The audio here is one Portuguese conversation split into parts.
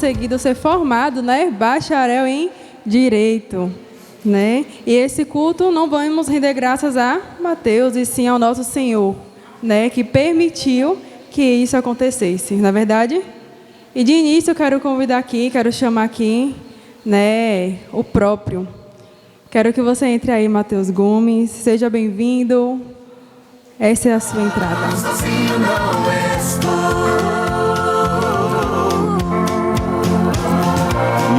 conseguido ser formado, né, bacharel em Direito, né? E esse culto não vamos render graças a Mateus, e sim ao nosso Senhor, né, que permitiu que isso acontecesse, na verdade. E de início eu quero convidar aqui, quero chamar aqui, né, o próprio. Quero que você entre aí, Mateus Gomes. Seja bem-vindo. Essa é a sua entrada. Sozinho não estou.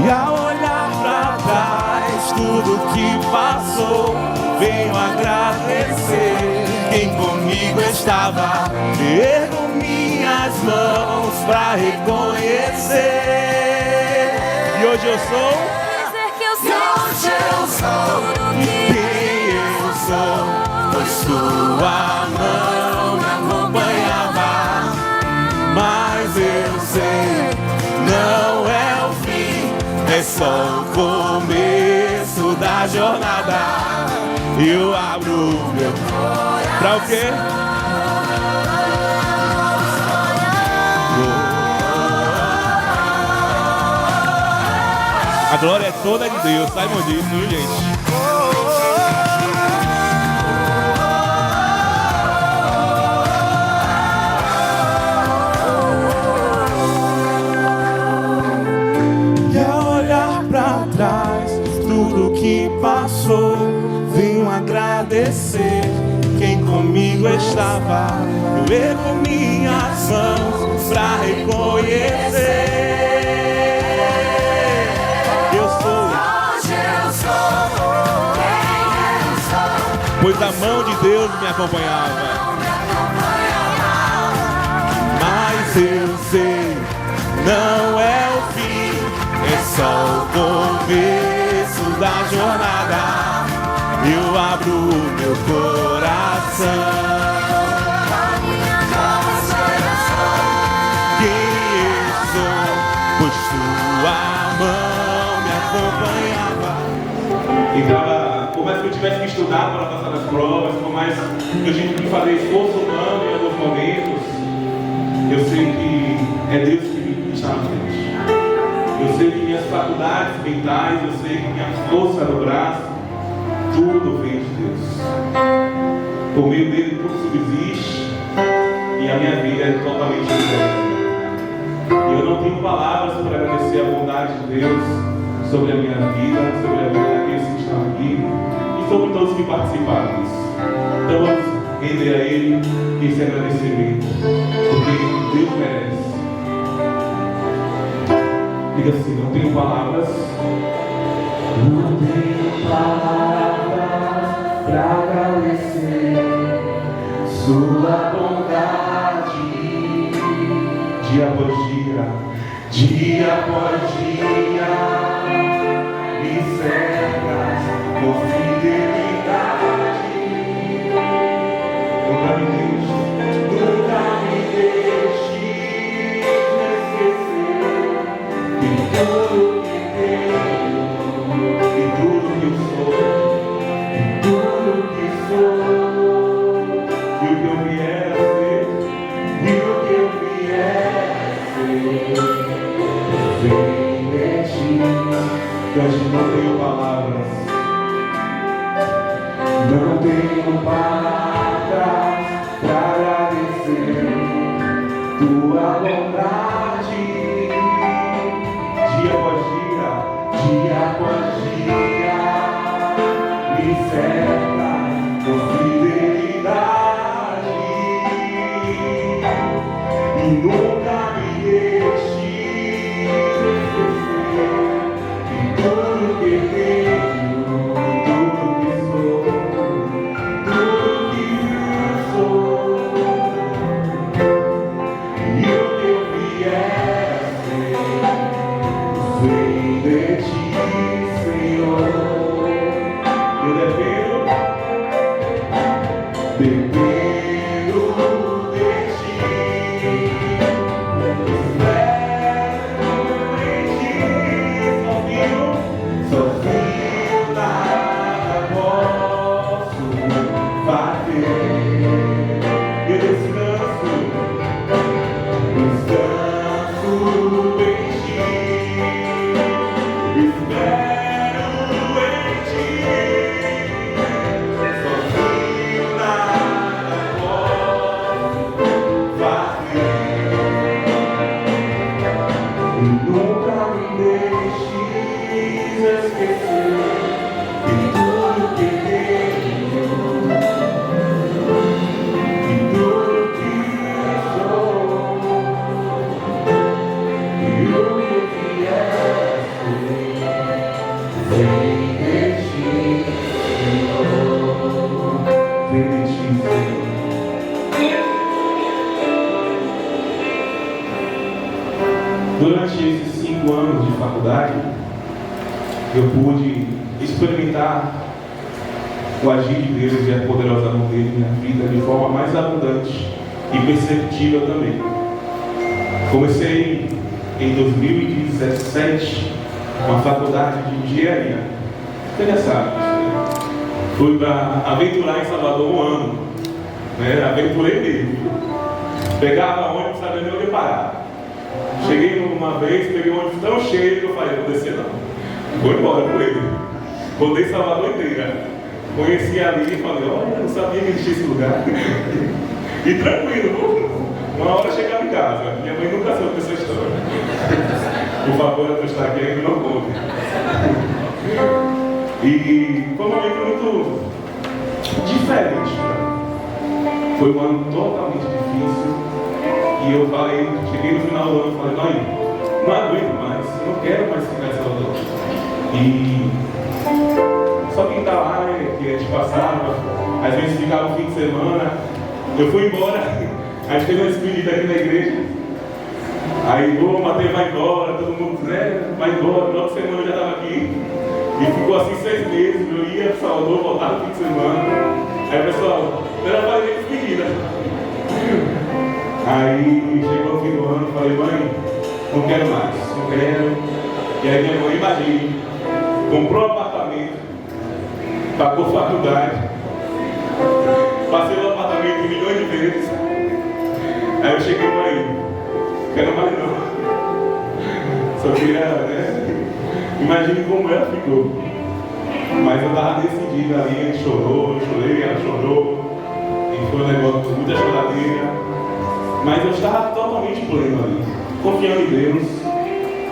E ao olhar pra trás, tudo que passou, venho agradecer. Quem comigo estava, ergo minhas mãos pra reconhecer. E hoje eu sou. Hoje eu sou e quem eu sou, pois tua mão me acompanhava. Mas eu sei, não é o fim, é só o começo da jornada. Eu abro meu coração. Pra o quê? A glória é toda de Deus, saibam disso, viu, gente? E ao olhar pra trás, tudo que passou, venho agradecer. Quem comigo estava, eu ergo minhas mãos pra reconhecer. Pois a mão de Deus me acompanhava. Mas eu sei, não é o fim, é só o começo da jornada. Eu abro meu coração. Quem eu sou, pois tua mão me acompanhava. Então, por mais que eu tivesse que estudar para passar nas provas, por mais que eu tive que fazer esforço humano em alguns momentos, eu sei que é Deus que me está na frente. Eu sei que minhas faculdades mentais, eu sei que minha força no braço, tudo vem de Deus. Por meio dele tudo subsiste e a minha vida é totalmente diferente. E eu não tenho palavras para agradecer a bondade de Deus sobre a minha vida, sobre a vida daqueles que estão aqui e sobre todos que participaram disso. Então vamos render a Ele esse agradecimento, porque Deus merece. Diga assim, não tenho palavras. Não tenho palavras para agradecer sua bondade, dia após dia, dia após dia. Me cercas com fidelidade. Nunca me deixe esquecer que tudo que tenho, que tudo que eu sou, que tudo que sou, e o que eu vier a ser, e o que eu vier a ser, vem de ti. Eu não tenho palavras, não tenho palavras para agradecer tua bondade, dia após dia, me cerca com fidelidade e nunca me deixe. Tudo que tenho, tudo que sou, tudo que Vem de ti, Senhor. Vem de ti, Senhor. Durante esses 5 anos de faculdade, eu pude experimentar o agir de Deus e a poderosa mão dele na minha vida de forma mais abundante e perceptível também. Comecei em 2017 uma faculdade de engenharia. Interessado, né? Fui para aventurar em Salvador 1 ano, né? Aventurei mesmo. Pegava ônibus, sabia nem onde parar. Cheguei uma vez, peguei um ônibus tão cheio que eu falei, vou descer não. Vou embora com ele. Rodei Salvador inteira. Conheci ali e falei, olha, eu não sabia que existia esse lugar. E tranquilo, uma hora chegava em casa. Minha mãe nunca soube dessa história. Por favor, eu estou aqui ainda não conte. E foi um momento muito diferente. Foi um ano totalmente difícil. E eu falei, cheguei no final do ano e falei, mãe, não aguento mais, eu não quero mais ficar em Salvador. E só quem está lá, né, que a gente passava, às vezes ficava um fim de semana, eu fui embora, a gente fez uma despedida aqui na igreja, aí o Mateus vai embora, todo mundo, né, vai embora, no final de semana eu já estava aqui, e ficou assim 6 meses, eu ia para Salvador, voltava no fim de semana, aí o pessoal, eu era fazer despedida. Aí chegou o fim do ano e falei, mãe, não quero mais, não quero. E aí minha mãe, imagine, comprou um apartamento, pagou faculdade, passei no apartamento milhões de vezes. Aí eu cheguei, mãe, não quero mais não. Só queria, né? Imagine como ela ficou. Mas eu estava decidida ali, a gente chorou, eu chorei, ela chorou. E foi um negócio de muita choradeira. Mas eu estava totalmente pleno ali, confiando em Deus,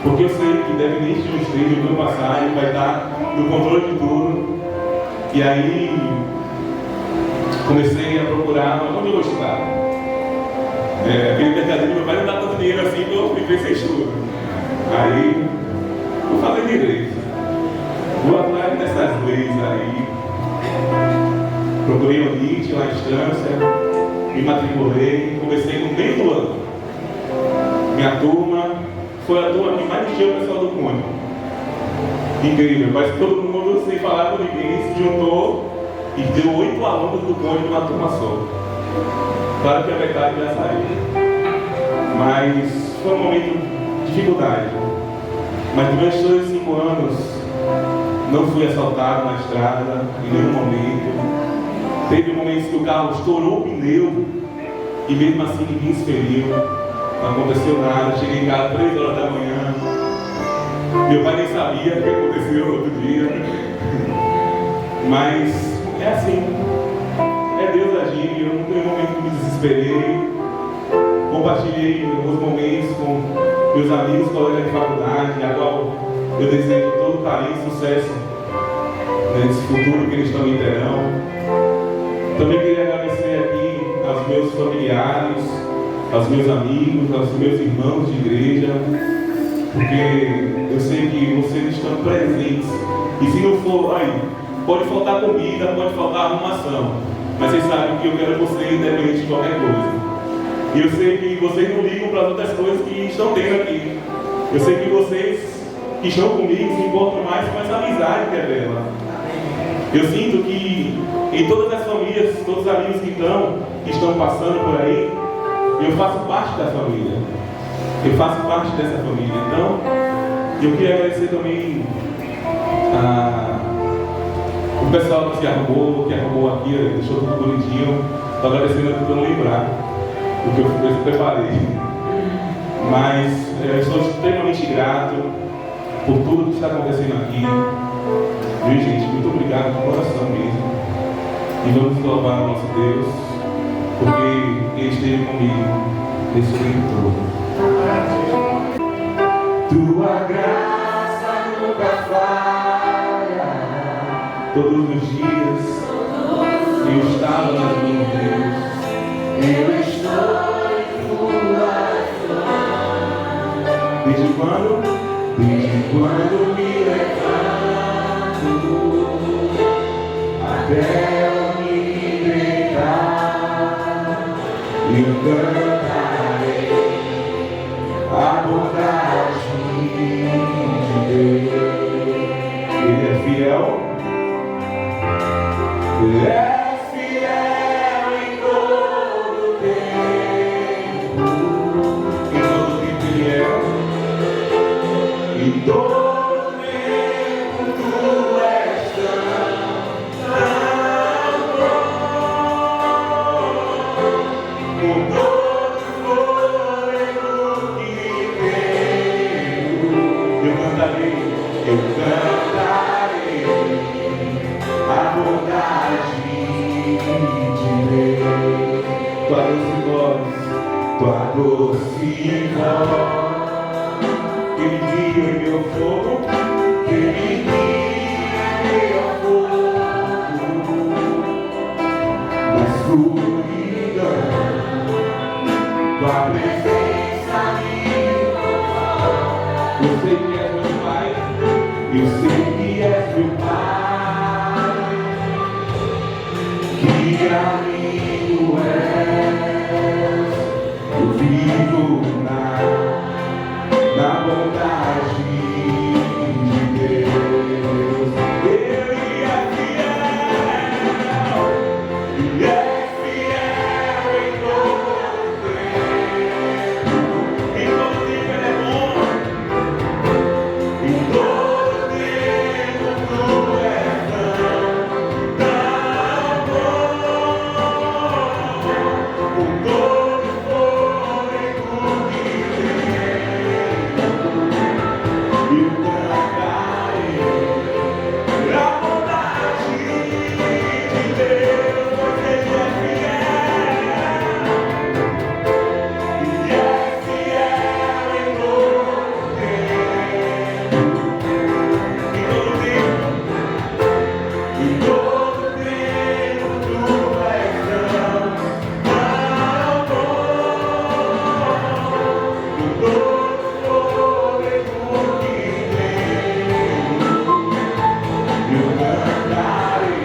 porque eu sei que independente de onde esteja, o que eu passar, Ele vai estar no controle de tudo. E aí comecei a procurar onde eu vou estudar. Aquele mercadinho, meu pai não dá tanto dinheiro assim para eu viver sem estudo. Aí vou fazer direito, vou atrás dessas leis aí. Procurei o NIT, lá à distância. Me matriculei, comecei no meio do ano. Minha turma foi a turma que mais encheu o pessoal do Conde. Incrível, parece que todo mundo, sem falar com ninguém, se juntou e deu 8 alunos do Conde numa turma só. Claro que a metade já saiu. Mas foi um momento de dificuldade. Mas durante todos esses 5 anos, não fui assaltado na estrada, em nenhum momento. Teve momentos que o carro estourou o pneu e mesmo assim ninguém se feriu, não aconteceu nada. Cheguei em casa 3 horas da manhã, meu pai nem sabia o que aconteceu no outro dia. Mas é assim, é Deus agindo. Eu não tenho momento que me desesperei. Compartilhei os momentos com meus amigos, colegas de faculdade, a qual eu desejo todo carinho e sucesso nesse futuro que eles também terão. Também queria agradecer aqui aos meus familiares, aos meus amigos, aos meus irmãos de igreja, porque eu sei que vocês estão presentes. E se não for, aí, pode faltar comida, pode faltar arrumação, mas vocês sabem que eu quero vocês independente de qualquer coisa. E eu sei que vocês não ligam para as outras coisas que estão tendo aqui. Eu sei que vocês que estão comigo se importam mais com essa amizade que é dela. Eu sinto que em todas as famílias, todos os amigos que estão passando por aí, eu faço parte da família. Eu faço parte dessa família. Então, eu queria agradecer também o pessoal que arrumou aqui, deixou tudo bonitinho. Estou agradecendo por não lembrar do que eu preparei. Mas estou extremamente grato por tudo que está acontecendo aqui. Viu, gente? Muito obrigado de coração mesmo. E vamos louvar o nosso Deus, porque Ele esteve comigo nesse tempo todo. Tua graça nunca falha. Todos os dias eu estava nas mãos de Deus. Eu estou em tua mão. Desde quando me levanto até eu me entregar, eu cantarei a bondade de Deus. Ele é fiel. Ele é fiel em todo tempo. Em todo tempo Ele é. Em todo tempo Tu és tão bom. Com todo fôlego que tenho, eu cantarei a bondade de Deus. Tua doce voz, que me guia em meu fogo, que me guia em meu fogo, na escuridão, tua presença me conforta. Eu sei que és meu Pai, eu sei que és meu Pai, que amigo és, eu vivo na bondade de Deus. Ele é fiel, Ele é fiel em todo tempo. Em todo tempo Ele é bom, em todo tempo Tu és tão bom. Com todo fôlego que tenho, eu cantarei a bondade de Deus, porque Ele é fiel. Ele é fiel em todo tempo. Em todo tempo Tu és tão bom. Com todo fôlego que tenho, eu cantarei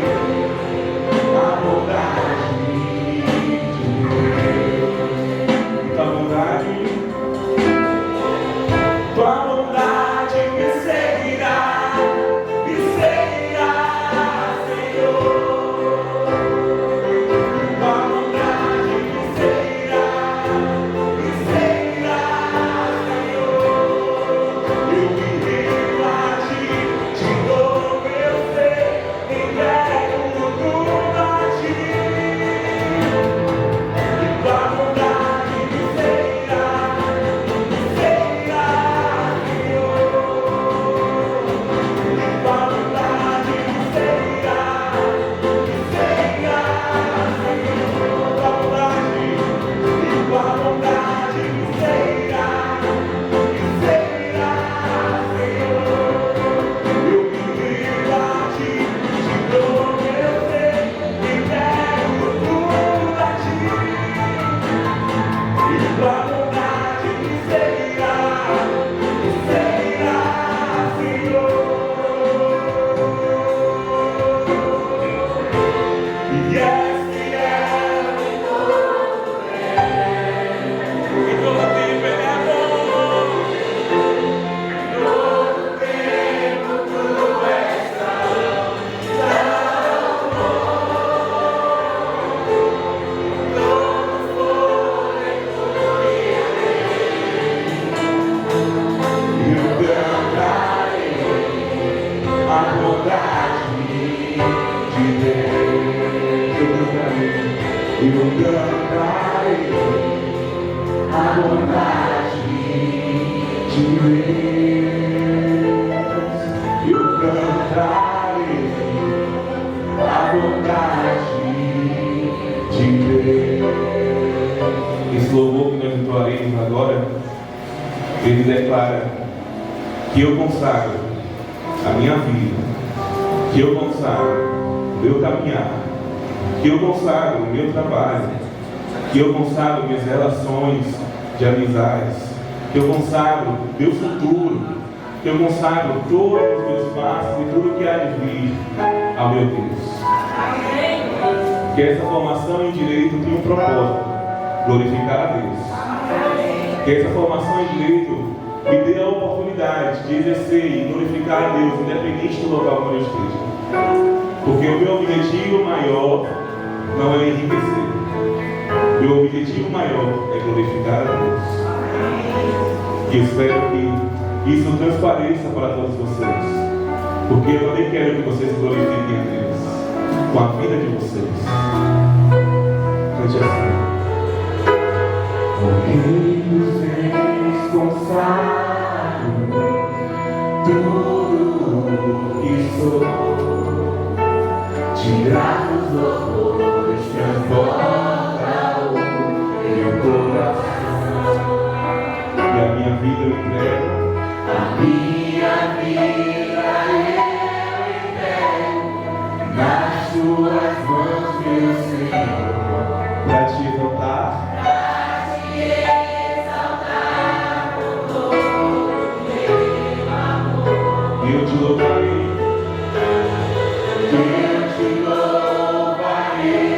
a bondade de Deus. Tua bondade me seguirá, Senhor. Tua bondade me seguirá, Senhor. Eu me rendo a Ti, te dou meu ser, entrego tudo a Ti. E tua bondade me seguirá, Senhor. E tua bondade me seguirá, tua bondade me seguirá, Senhor. Eu me rendo a Ti, te dou meu ser, entrego tudo a Ti. E tua bondade me seguirá, Senhor. E és fiel em todo tempo. Em todo tempo Ele é bom. Em todo tempo Tu és tão bom. Todo fôlego que tenho, eu cantarei a bondade de Deus. Eu cantarei a bondade de Deus. Eu cantarei a bondade de Deus. Esse louvor que nós entoaremos agora, ele declara que eu consagro a minha vida, que eu consagro o meu caminhar, que eu consagro o meu trabalho, que eu consagro minhas relações de amizades, que eu consagro meu futuro, que eu consagro todos os meus passos e tudo que há de vir ao meu Deus. Que essa formação em direito tenha um propósito, glorificar a Deus. Que essa formação em direito me dê a oportunidade de exercer e glorificar a Deus, independente do local onde eu esteja. Porque o meu objetivo maior não é enriquecer. Meu objetivo maior é glorificar a Deus. E eu espero que isso transpareça para todos vocês. Porque eu também quero que vocês glorifiquem a Deus com a vida de vocês. Cante assim. Porque nos tens consagrado tudo que sou. Tirar os louvores, transborda o meu coração. E a minha vida eu entrego. A minha vida eu entrego nas tuas mãos, meu Senhor, para te exaltar. Para te exaltar com todo teu amor. Eu te louvarei. Eu te louvarei.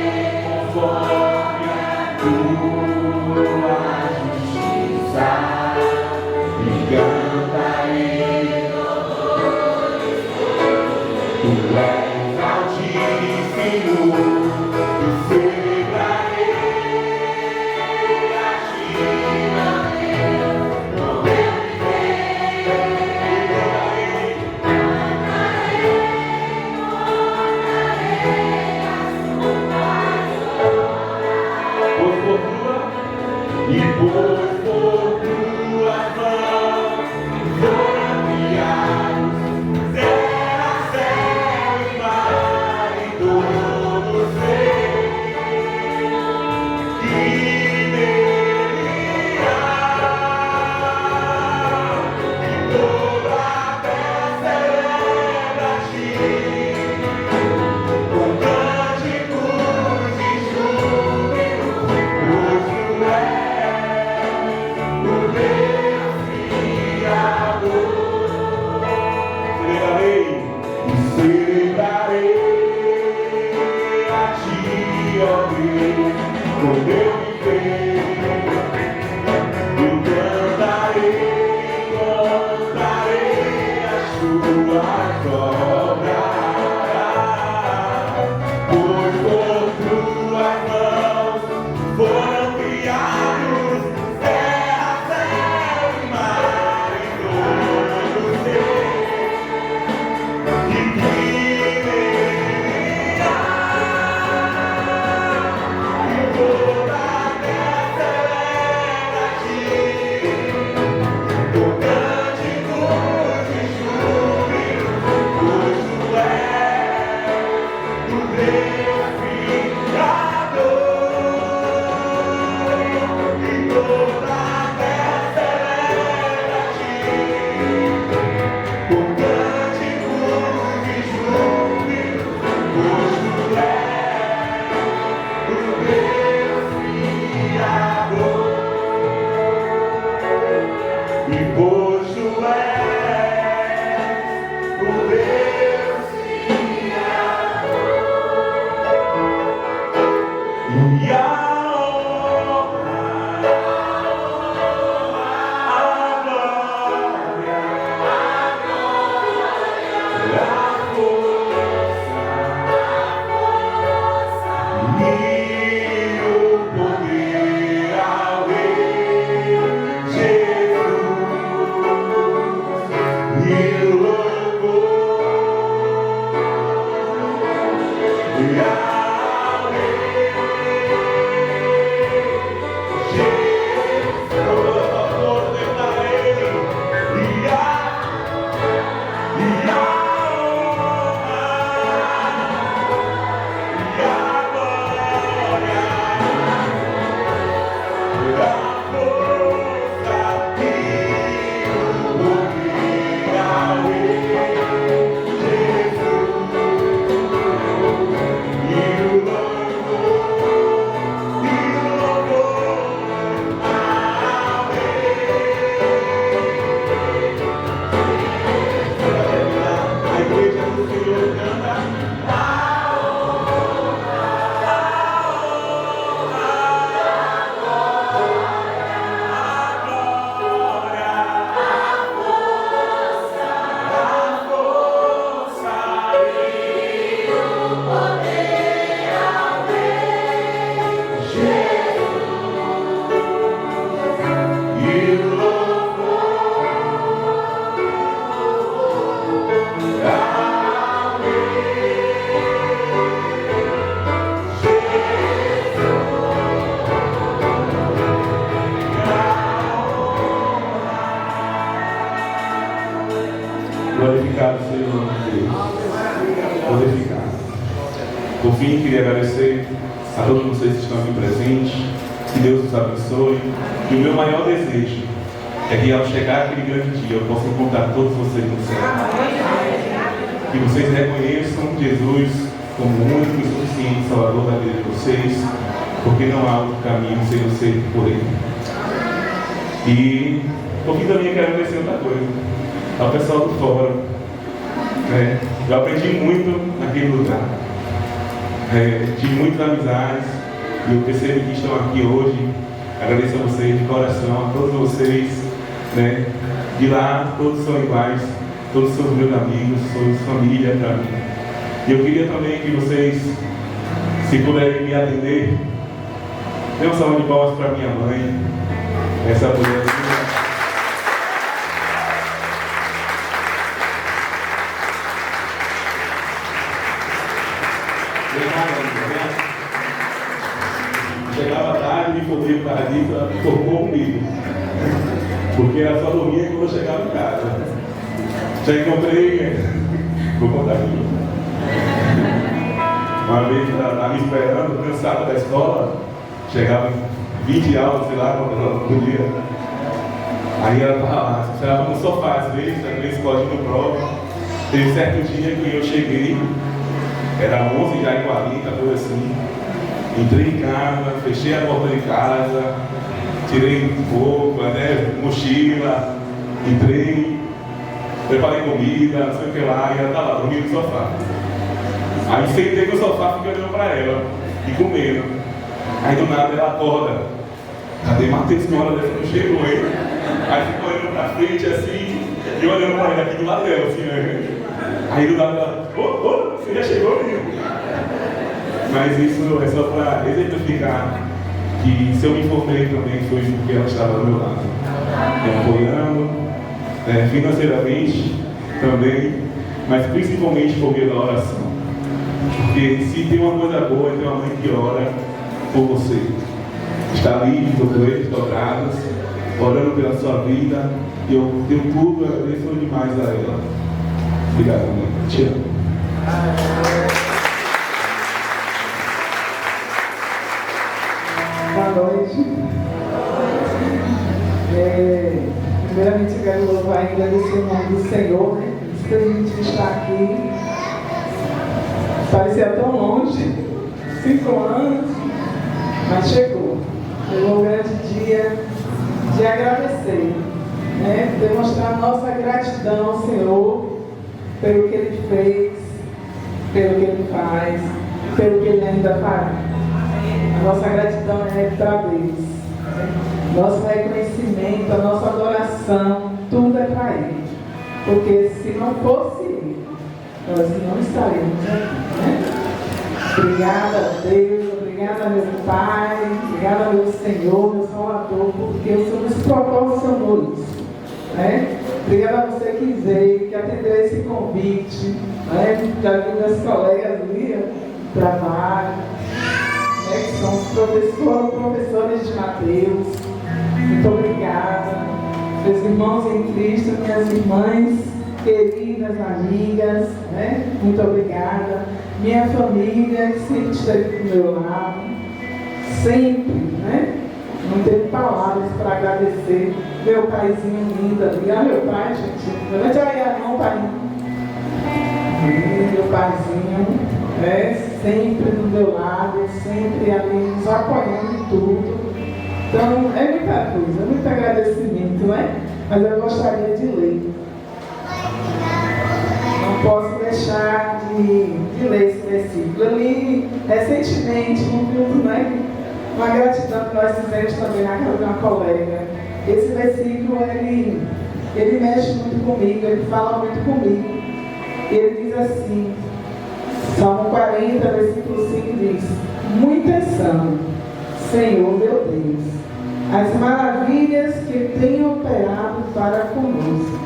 Glorificado seja o nome de Deus. Glorificado. Por fim, queria agradecer a todos vocês que estão aqui presentes. Que Deus os abençoe. E o meu maior desejo é que ao chegar aquele grande dia eu possa encontrar todos vocês no céu. Que vocês reconheçam Jesus como o único e suficiente Salvador da vida de vocês, porque não há outro caminho sem eu ser por Ele. E por fim também quero agradecer outra coisa ao pessoal do fórum. Eu aprendi muito naquele lugar. Tive muitas amizades e eu percebo que estão aqui hoje. Agradeço a vocês de coração, a todos vocês, de lá todos são iguais, todos são meus amigos, são família para mim. E eu queria também que vocês, se puderem me atender, dê uma salva de palmas para minha mãe, essa mulher. Chegava tarde, me fodeu por causa disso, ela formou comigo. Porque ela só dormia quando eu chegava em casa. Já encontrei, vou contar aqui. Uma vez ela estava me esperando, cansada da escola, chegava 20 aulas, sei lá, quando ela podia. Aí ela estava lá, esperava no sofá, às vezes pode ir no prova. Teve certo dia que eu cheguei, era 11h40, coisa assim. Entrei em casa, fechei a porta de casa, tirei roupa, mochila, entrei, preparei comida, não sei o que lá, e ela estava lá, dormindo no sofá. Aí sentei no sofá, fiquei olhando para ela e comendo. Aí do nada ela acorda. Cadê Matheus? Que hora dessa não chegou, hein? Aí ficou olhando para frente assim, e eu olhando para ele aqui do lado dela, assim, né? Aí do nada ela, você já chegou, menino? Mas isso é só para exemplificar que se eu me informei também foi porque ela estava do meu lado, me apoiando, financeiramente também, mas principalmente por meio da oração. Porque se tem uma coisa boa, tem uma mãe que ora por você. Está ali, de joelhos dobrados, orando pela sua vida, e eu tenho tudo, eu agradeço demais a ela. Obrigado, mãe. Te amo. Boa noite. Primeiramente eu quero louvar e agradecer o nome do Senhor, por a gente estar aqui. Parecia tão longe, 5 anos, mas chegou. Chegou o grande dia de agradecer, demonstrar nossa gratidão ao Senhor pelo que Ele fez, pelo que Ele faz, pelo que Ele ainda fará. A nossa gratidão é para Deus. Nosso reconhecimento, a nossa adoração, tudo é para Ele. Porque se não fosse Ele, nós não estaríamos aqui. Obrigada a Deus, obrigada meu Pai, obrigada meu Senhor, meu Salvador, porque o Senhor nos proporcionou isso. Obrigada a você que veio, que atendeu esse convite. Já vi meus colegas ali, trabalho. Que são os professores de Mateus. Muito obrigada. Meus irmãos em Cristo, minhas irmãs queridas, amigas, muito obrigada. Minha família que sempre esteve do meu lado, sempre, não teve palavras para agradecer. Meu paizinho lindo ali, olha meu pai, gente, levante a mão, pai. Meu paizinho. Sempre do meu lado, sempre ali nos apoiando em tudo. Então, é muita coisa, é muito agradecimento, Mas eu gostaria de ler. Não posso deixar de ler esse versículo. Eu li recentemente um culto, uma gratidão que nós fizemos também na casa de uma colega. Esse versículo, ele mexe muito comigo, ele fala muito comigo. Ele diz assim, Salmo 40, versículo 5 diz: muitas são, Senhor meu Deus, as maravilhas que tem operado para conosco,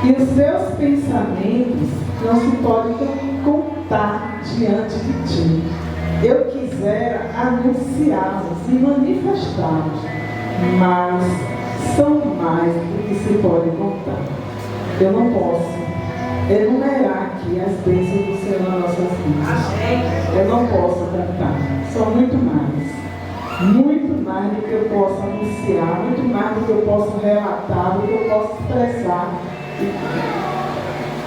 e os seus pensamentos não se podem contar diante de ti. Eu quisera anunciá-los e manifestá-los, mas são mais do que se pode contar. Eu não posso enumerar aqui as bênçãos do Senhor nas nossas vidas. Eu não posso cantar, são muito mais do que eu posso anunciar, muito mais do que eu posso relatar, do que eu posso expressar.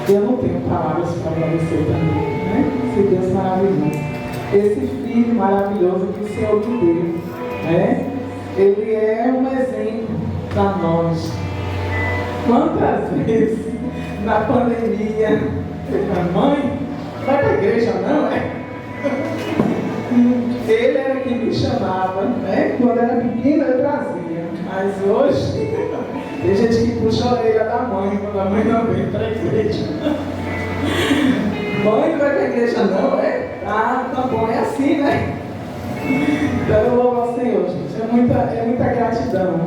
Eu não tenho palavras para agradecer também, né? Esse Deus maravilhoso, esse Filho maravilhoso que o Senhor me deu, né? Ele é um exemplo para nós. Quantas vezes na pandemia, mãe, vai para a igreja não, é? Ele era quem me chamava, né? Quando era pequena eu trazia, mas hoje tem gente que puxa a orelha da mãe quando a mãe não vem para a igreja. Mãe, não vai para a igreja não, é? Ah, tá bom, é assim, né? Então eu louvo ao Senhor, gente. É muita gratidão,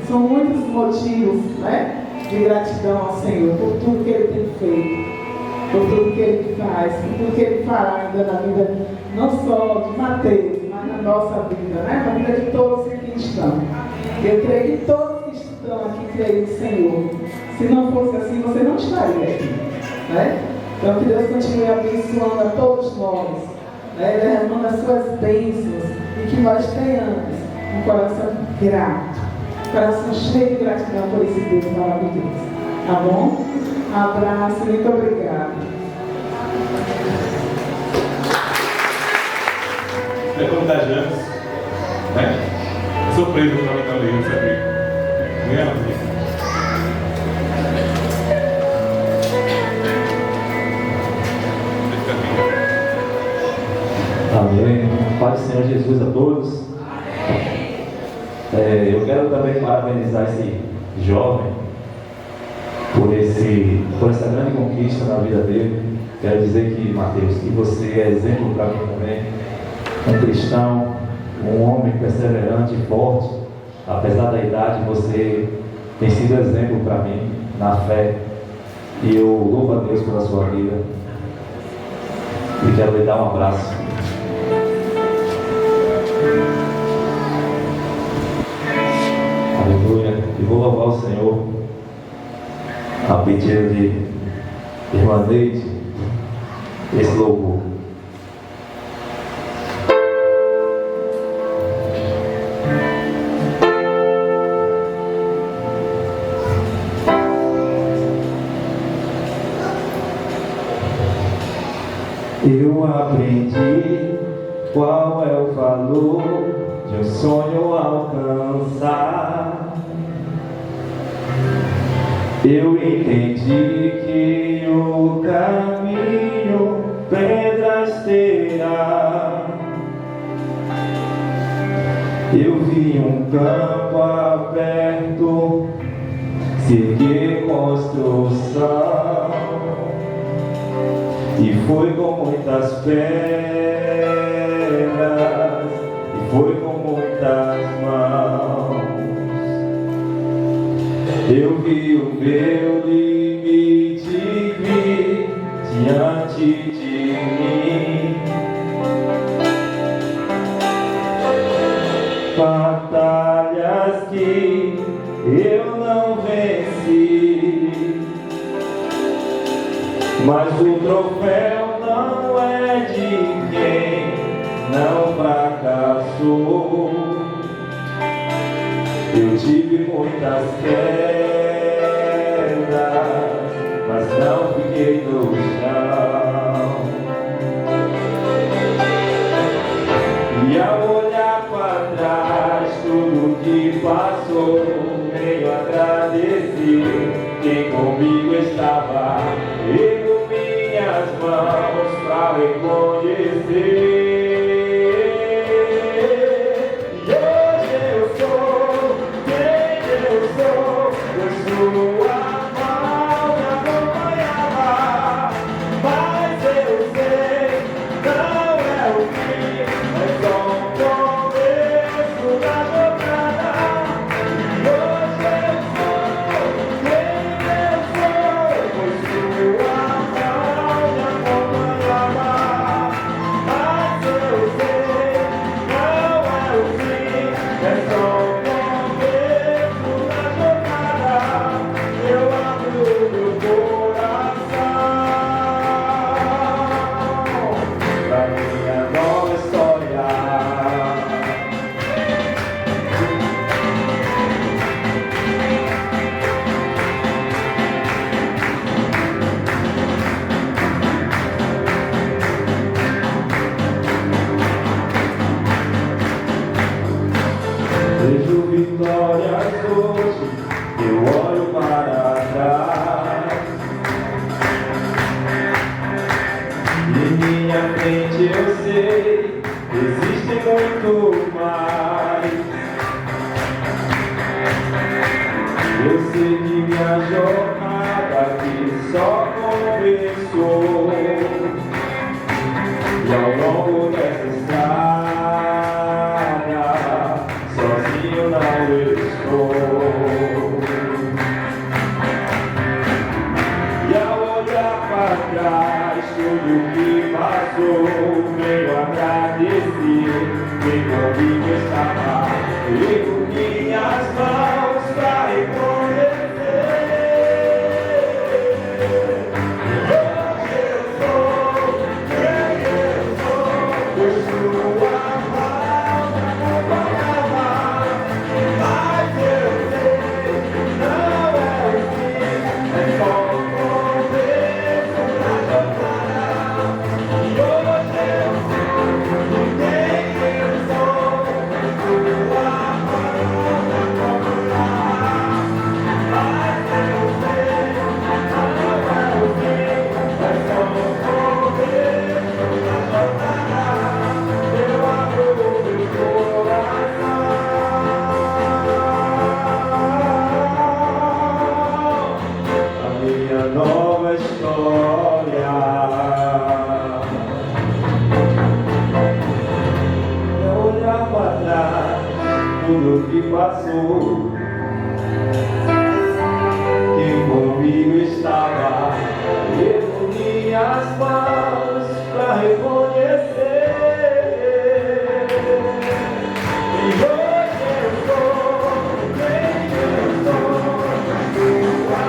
são muitos motivos, né, de gratidão ao Senhor por tudo que Ele tem feito, por tudo que Ele faz, por tudo que Ele fará ainda na vida, não só de Mateus, mas na nossa vida, né, na vida de todos que aqui estão. Eu creio que todos que estão aqui creem no Senhor. Se não fosse assim, você não estaria aqui, né? Então que Deus continue abençoando a todos nós, né, derramando as suas bênçãos e que nós tenhamos um coração grato, um coração cheio de gratidão por esse Deus maravilhoso. Tá bom? Abraço, muito obrigada. É como da Janes, né? Surpresa para mim também, eu sabia. Não é ela? Amém. Paz do Senhor Jesus a todos. Eu quero também parabenizar esse jovem por essa grande conquista na vida dele. Quero dizer que, Mateus, que você é exemplo para mim também. Um cristão, um homem perseverante e forte. Apesar da idade, você tem sido exemplo para mim na fé. E eu louvo a Deus pela sua vida. E quero lhe dar um abraço. Aleluia. E vou louvar o Senhor a pedido de irmã Neide, esse louvor. Eu aprendi qual é o valor de um sonho alcançar. Eu entendi que o caminho pedras terá. Eu vi um campo aberto, seguir construção. E foi com muitas pedras, e foi com muitas mãos. Eu vi o meu limite vir diante de mim. Batalhas que eu não venci, mas o troféu não é de quem não fracassou. Eu tive muitas quedas, mas não fiquei no chão. E ao olhar para trás, tudo que passou, venho agradecer quem comigo estava. Minhas mãos para reconhecer. E hoje eu sou quem eu sou, pois sua mão me acompanhava. Mas eu sei, não é o fim, é só um começo da jornada. E hoje eu sou quem eu sou, pois sua olho para trás. Em minha frente eu sei, existe muito mais. Eu sei que minha jornada aqui só começou. E ao longo dessa estrada, sozinho não estou. E ao olhar para trás, tudo que passou, venho agradecer, quem comigo estava, ergo minhas mãos para reconhecer. Hoje eu sou quem eu sou, pois sua mão me acompanhava, mas eu sei que não é o fim, é só um começo da jornada. E hoje eu sou quem eu sou, pois sua mão me acompanhava, mas eu sei que não é o fim, é só um começo da jornada. Eu abro meu coração. A minha nova história é olhar para trás, tudo que passou, que comigo estava, ergo minhas mãos para reconhecer. E hoje eu sou quem eu sou, sua mão.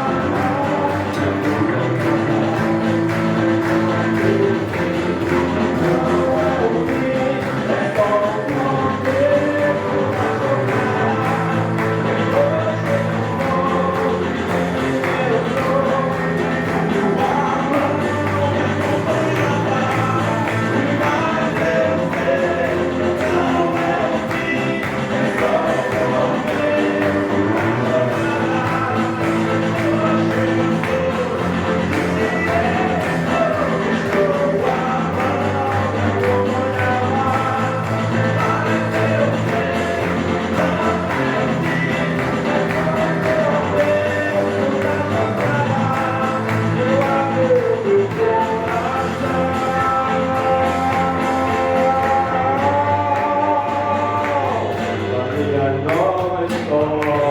Não é o fim, é só um começo da jornada. E hoje eu sou quem eu sou, sua mão me acompanhava, mas eu sei que não é o fim, é só um começo da jornada. Hoje eu sou quem é, sua mão me acompanhava, mas eu sei que não é o fim, é só um começo da jornada. Eu abro meu coração. A minha nova história.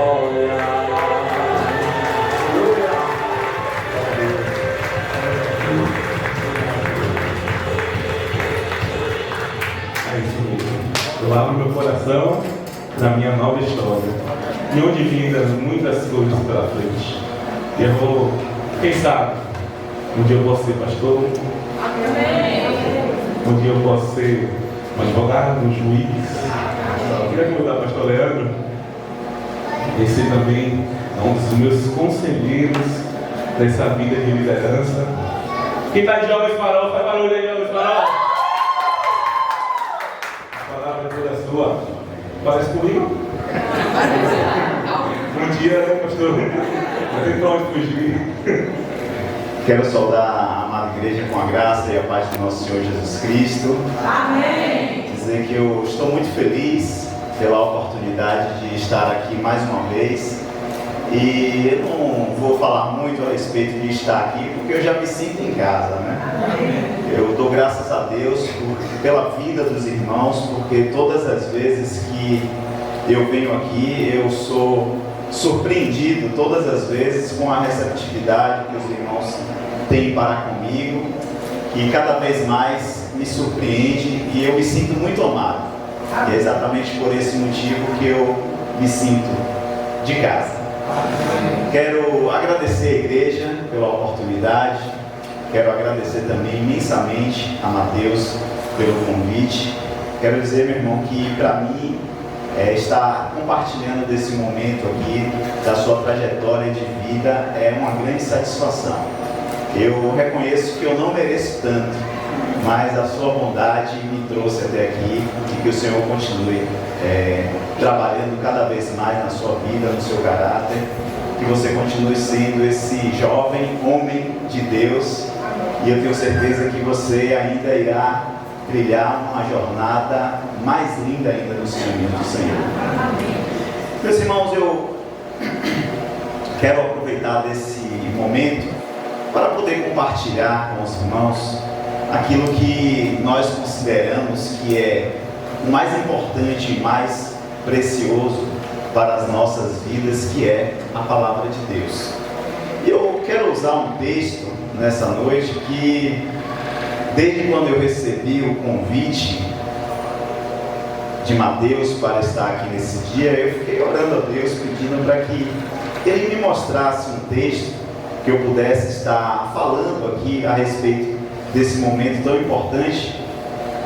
É isso mesmo. Eu abro meu coração para a minha nova história. E onde vinda muitas coisas pela frente. E eu vou, quem sabe, um dia eu posso ser pastor. Um dia eu posso ser um advogado, um juiz. Queria convidar o pastor Leandro. Esse também é um dos meus conselheiros dessa vida de liderança. Quem está de Jovens Farol, faz barulho aí, Jovens Farol. A palavra é toda sua. Parece comigo? Um dia, né, pastor? Não tem pra onde fugir. Quero saudar a amada igreja com a graça e a paz do nosso Senhor Jesus Cristo. Amém! Dizer que eu estou muito feliz pela oportunidade de estar aqui mais uma vez. E eu não vou falar muito a respeito de estar aqui, porque eu já me sinto em casa, né? Eu dou graças a Deus pela vida dos irmãos, porque todas as vezes que eu venho aqui, eu sou surpreendido todas as vezes com a receptividade que os irmãos têm para comigo, que cada vez mais me surpreende e eu me sinto muito amado. E é exatamente por esse motivo que eu me sinto de casa. Quero agradecer a igreja pela oportunidade, quero agradecer também imensamente a Mateus pelo convite. Quero dizer, meu irmão, que para mim estar compartilhando desse momento aqui, da sua trajetória de vida, é uma grande satisfação. Eu reconheço que eu não mereço tanto, mas a sua bondade me trouxe até aqui e que o Senhor continue trabalhando cada vez mais na sua vida, no seu caráter. que você continue sendo esse jovem homem de Deus, e eu tenho certeza que você ainda irá trilhar uma jornada mais linda ainda nos caminhos do Senhor. Meus irmãos, eu quero aproveitar desse momento para poder compartilhar com os irmãos aquilo que nós consideramos que é o mais importante e mais precioso para as nossas vidas, que é a palavra de Deus. E eu quero usar um texto nessa noite que, desde quando eu recebi o convite de Mateus para estar aqui nesse dia, eu fiquei orando a Deus, pedindo para que Ele me mostrasse um texto que eu pudesse estar falando aqui a respeito desse momento tão importante.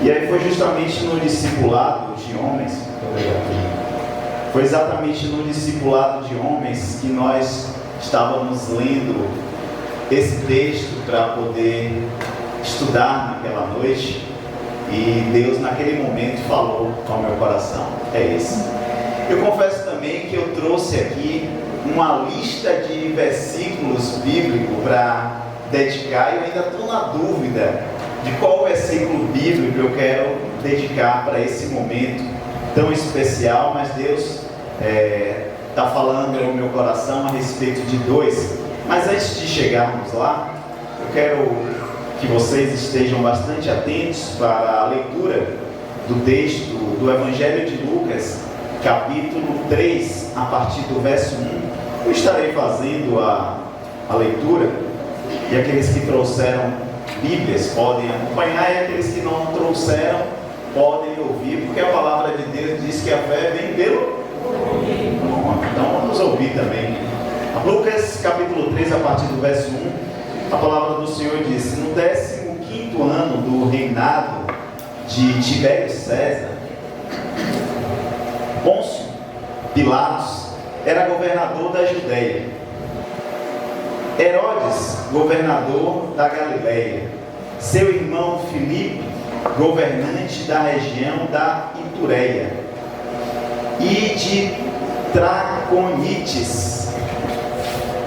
E aí foi justamente no discipulado de homens, foi exatamente no discipulado de homens que nós estávamos lendo esse texto para poder estudar naquela noite, e Deus naquele momento falou ao meu coração, é esse. Eu confesso também que eu trouxe aqui uma lista de versículos bíblicos para dedicar, e eu ainda estou na dúvida de qual versículo bíblico eu quero dedicar para esse momento tão especial, mas Deus está falando no meu coração a respeito de dois. Mas antes de chegarmos lá, eu quero que vocês estejam bastante atentos para a leitura do texto do Evangelho de Lucas, capítulo 3, a partir do verso 1. Eu estarei fazendo a leitura, e aqueles que trouxeram Bíblias podem acompanhar, e aqueles que não trouxeram podem ouvir, porque a palavra de Deus diz que a fé vem pelo ouvir. Então vamos ouvir também. Lucas capítulo 3, a partir do verso 1, a palavra do Senhor diz: no 15º ano do reinado de Tibério César, Pôncio Pilatos era governador da Judéia, Herodes, governador da Galileia, seu irmão Filipe, governante da região da Itureia, e de Traconites,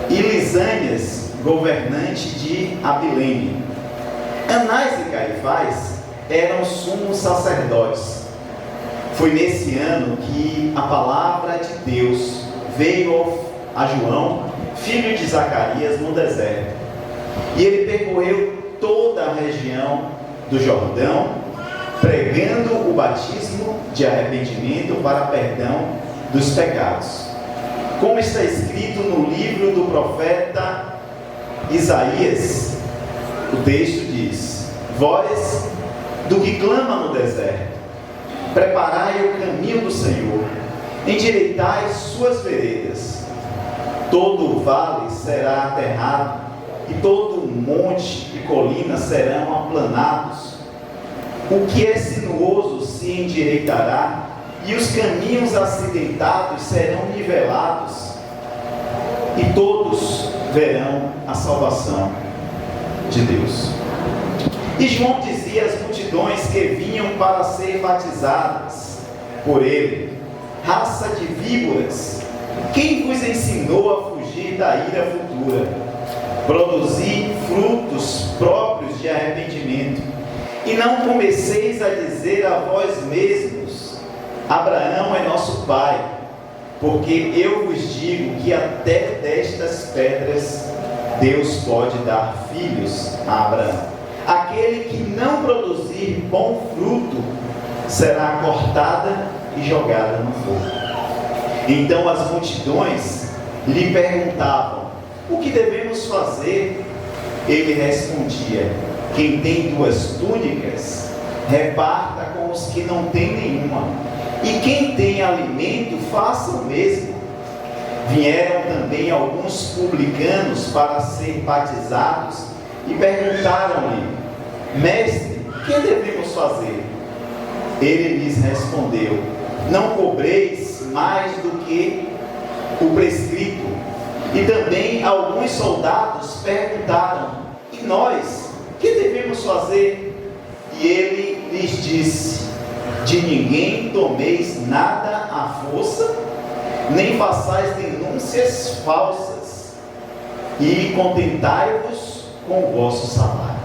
e Lisânias, governante de Abilene. Anás e Caifás eram sumos sacerdotes. Foi nesse ano que a palavra de Deus veio a João, filho de Zacarias, no deserto. E ele percorreu toda a região do Jordão, pregando o batismo de arrependimento para perdão dos pecados. Como está escrito no livro do profeta Isaías, o texto diz: voz do que clama no deserto, preparai o caminho do Senhor, endireitai suas veredas. Todo vale será aterrado, e todo monte e colina serão aplanados. O que é sinuoso se endireitará, e os caminhos acidentados serão nivelados, e todos verão a salvação de Deus. E João dizia às multidões que vinham para ser batizadas por ele: raça de víboras, quem vos ensinou a fugir da ira futura? Produzi frutos próprios de arrependimento, e não comeceis a dizer a vós mesmos: Abraão é nosso pai, porque eu vos digo que até destas pedras Deus pode dar filhos a Abraão. Aquele que não produzir bom fruto será cortada e jogada no fogo. Então as multidões lhe perguntavam: o que devemos fazer? Ele respondia: quem tem 2 túnicas, reparta com os que não têm nenhuma, e quem tem alimento, faça o mesmo. Vieram também alguns publicanos para ser batizados e perguntaram-lhe: mestre, o que devemos fazer? Ele lhes respondeu: não cobreis mais do que o prescrito. E também alguns soldados perguntaram: e nós, o que devemos fazer? E ele lhes disse: de ninguém tomeis nada à força, nem façais denúncias falsas e contentai-vos com o vosso salário.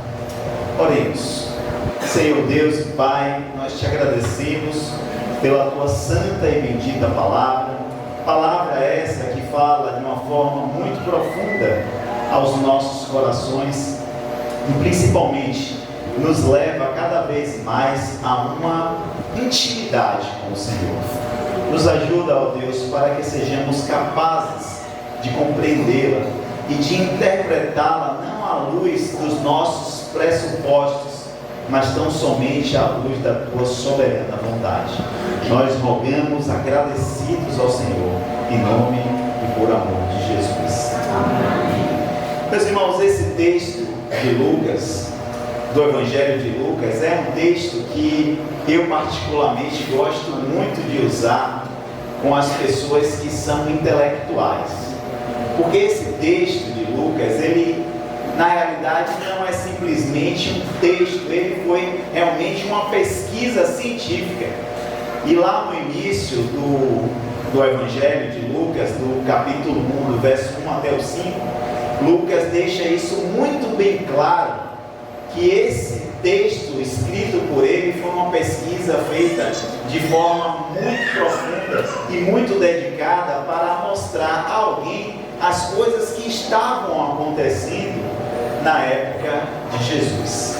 Oremos. Senhor Deus e Pai, nós te agradecemos pela tua santa e bendita palavra, palavra essa que fala de uma forma muito profunda aos nossos corações e principalmente nos leva cada vez mais a uma intimidade com o Senhor. Nos ajuda, ó Deus, para que sejamos capazes de compreendê-la e de interpretá-la não à luz dos nossos pressupostos, mas tão somente à luz da tua soberana vontade. Nós rogamos agradecidos ao Senhor, em nome e por amor de Jesus. Amém. Meus irmãos, esse texto de Lucas, do Evangelho de Lucas, é um texto que eu particularmente gosto muito de usar com as pessoas que são intelectuais, porque esse texto de Lucas, ele na realidade não é simplesmente um texto, ele foi realmente uma pesquisa científica. E lá no início do Evangelho de Lucas, do capítulo 1, do verso 1 até o 5, Lucas deixa isso muito bem claro, que esse texto escrito por ele foi uma pesquisa feita de forma muito profunda e muito dedicada para mostrar a alguém as coisas que estavam acontecendo na época de Jesus.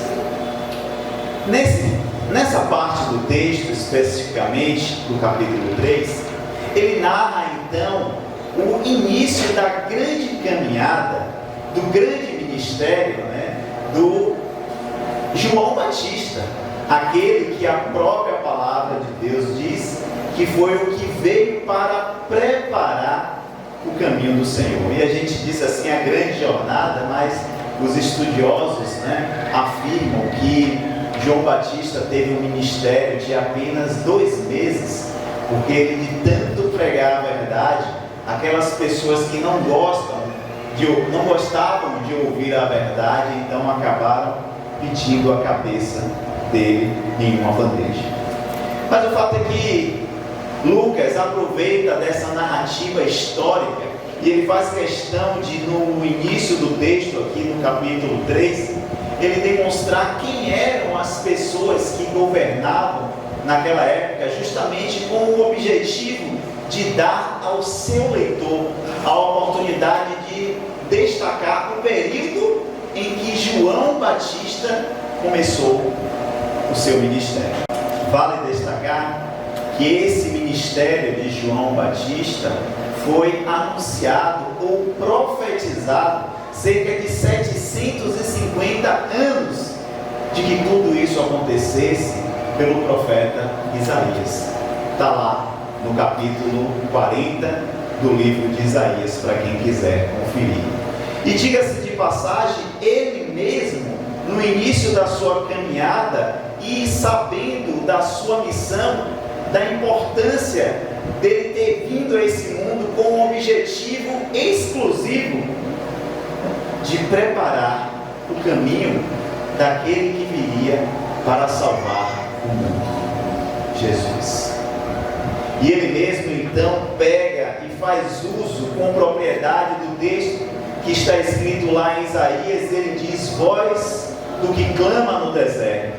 Nessa parte do texto, especificamente do capítulo 3, ele narra então o início da grande caminhada, do grande ministério, do João Batista, aquele que a própria palavra de Deus diz que foi o que veio para preparar o caminho do Senhor. E a gente diz assim, a grande jornada, mas os estudiosos afirmam que João Batista teve um ministério de apenas 2 meses, porque ele de tanto pregar a verdade, aquelas pessoas que não gostavam de ouvir a verdade, então acabaram pedindo a cabeça dele em uma bandeja. Mas o fato é que Lucas aproveita dessa narrativa histórica e ele faz questão de, no início do texto, aqui no capítulo 3, ele demonstrar quem eram as pessoas que governavam naquela época, justamente com o objetivo de dar ao seu leitor a oportunidade de destacar o período em que João Batista começou o seu ministério. Vale destacar que esse ministério de João Batista foi anunciado ou profetizado cerca de 750 anos de que tudo isso acontecesse pelo profeta Isaías. Está lá no capítulo 40 do livro de Isaías, para quem quiser conferir. E diga-se de passagem, ele mesmo, no início da sua caminhada e sabendo da sua missão, da importância dele ter vindo a esse mundo com um objetivo exclusivo de preparar o caminho daquele que viria para salvar o mundo, Jesus. E ele mesmo então pega e faz uso com propriedade do texto que está escrito lá em Isaías. Ele diz: voz do que clama no deserto,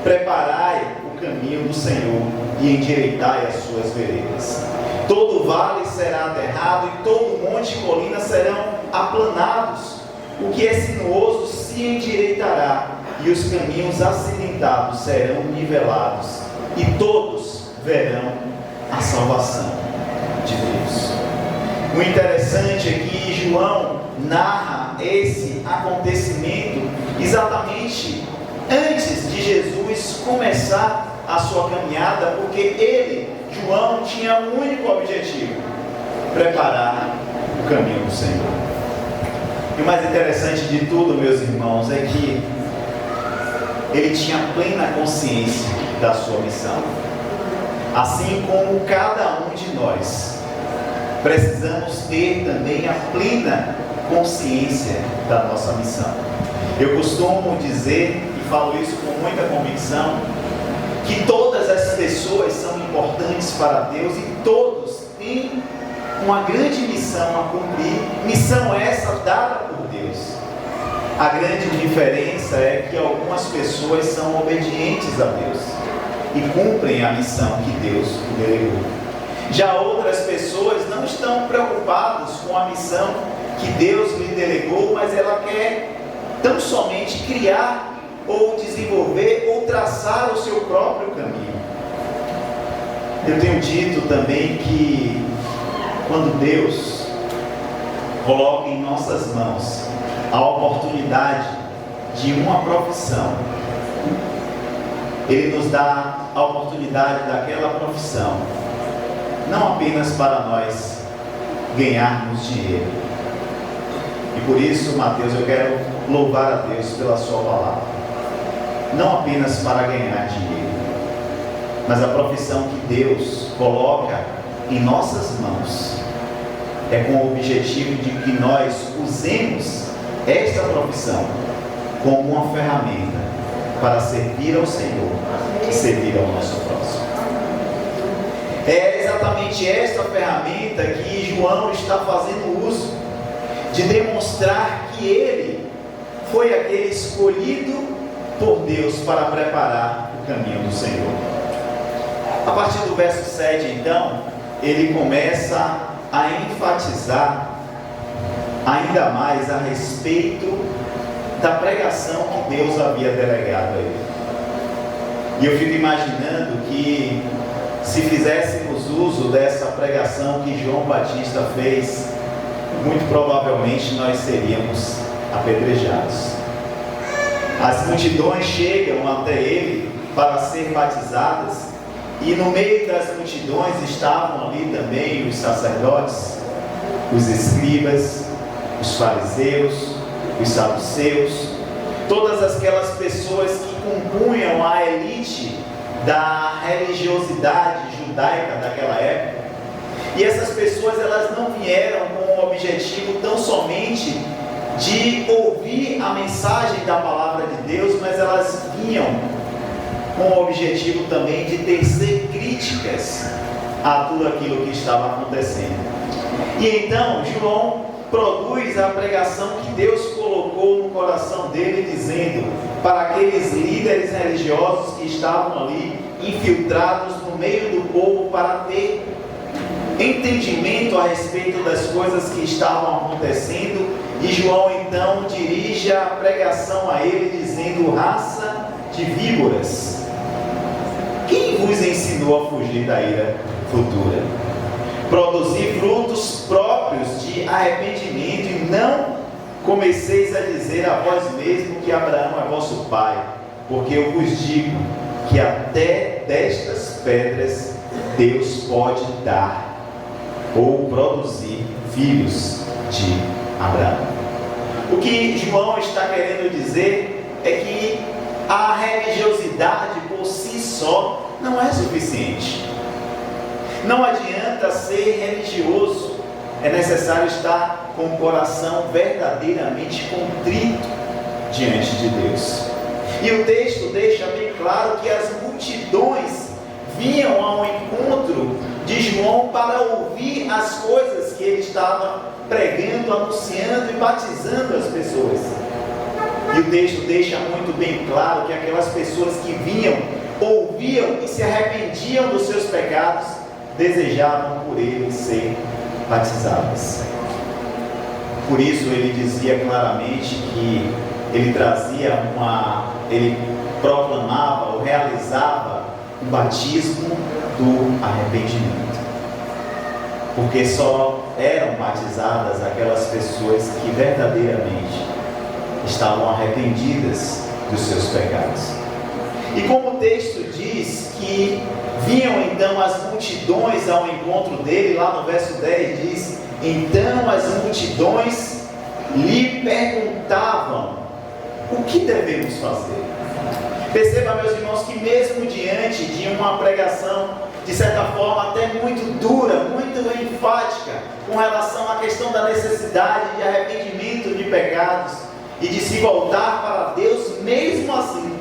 preparai o caminho do Senhor e endireitai as suas veredas. Todo vale será aterrado e todo monte e colina serão aplanados. O que é sinuoso se endireitará e os caminhos acidentados serão nivelados, e todos verão a salvação de Deus. O interessante é que João narra esse acontecimento exatamente antes de Jesus começar a sua caminhada, porque ele, João, tinha um único objetivo: preparar o caminho do Senhor. E o mais interessante de tudo, meus irmãos, é que ele tinha plena consciência da sua missão. Assim como cada um de nós, precisamos ter também a plena consciência da nossa missão. Eu costumo dizer, e falo isso com muita convicção, que todas as pessoas são importantes para Deus e todos têm uma grande missão a cumprir. Missão essa dada por A grande diferença é que algumas pessoas são obedientes a Deus e cumprem a missão que Deus delegou. Já outras pessoas não estão preocupadas com a missão que Deus lhe delegou, mas ela quer tão somente criar ou desenvolver ou traçar o seu próprio caminho. Eu tenho dito também que quando Deus coloca em nossas mãos a oportunidade de uma profissão, Ele nos dá a oportunidade daquela profissão, não apenas para nós ganharmos dinheiro. E por isso, Mateus, eu quero louvar a Deus pela sua palavra. Não apenas para ganhar dinheiro, mas a profissão que Deus coloca em nossas mãos é com o objetivo de que nós usemos esta profissão como uma ferramenta para servir ao Senhor e servir ao nosso próximo. É exatamente esta ferramenta que João está fazendo uso, de demonstrar que ele foi aquele escolhido por Deus para preparar o caminho do Senhor. A partir do verso 7, então, ele começa a enfatizar ainda mais a respeito da pregação que Deus havia delegado a ele. E eu fico imaginando que se fizéssemos uso dessa pregação que João Batista fez, muito provavelmente nós seríamos apedrejados. As multidões chegam até ele para ser batizadas, e no meio das multidões estavam ali também os sacerdotes, os escribas, os fariseus, os saduceus, todas aquelas pessoas que compunham a elite da religiosidade judaica daquela época. E essas pessoas, elas não vieram com o objetivo tão somente de ouvir a mensagem da palavra de Deus, mas elas vinham com o objetivo também de tecer críticas a tudo aquilo que estava acontecendo. E então João produz a pregação que Deus colocou no coração dele, dizendo para aqueles líderes religiosos que estavam ali infiltrados no meio do povo para ter entendimento a respeito das coisas que estavam acontecendo. E João então dirige a pregação a ele, dizendo: raça de víboras, quem vos ensinou a fugir da ira futura? Produzir frutos próprios de arrependimento, e não comeceis a dizer a vós mesmo que Abraão é vosso pai, porque eu vos digo que até destas pedras Deus pode dar ou produzir filhos de Abraão. O que João está querendo dizer é que a religiosidade por si só não é suficiente. Não adianta ser religioso, é necessário estar com o coração verdadeiramente contrito diante de Deus. E o texto deixa bem claro que as multidões vinham ao encontro de João para ouvir as coisas que ele estava pregando, anunciando e batizando as pessoas. E o texto deixa muito bem claro que aquelas pessoas que vinham, ouviam e se arrependiam dos seus pecados, desejavam por ele ser batizadas. Por isso ele dizia claramente que ele proclamava ou realizava o batismo do arrependimento, porque só eram batizadas aquelas pessoas que verdadeiramente estavam arrependidas dos seus pecados. E como o texto diz que vinham então as multidões ao encontro dele, lá no verso 10 diz: então as multidões lhe perguntavam: o que devemos fazer? Perceba, meus irmãos, que mesmo diante de uma pregação, de certa forma até muito dura, muito enfática, com relação à questão da necessidade de arrependimento de pecados e de se voltar para Deus, mesmo assim,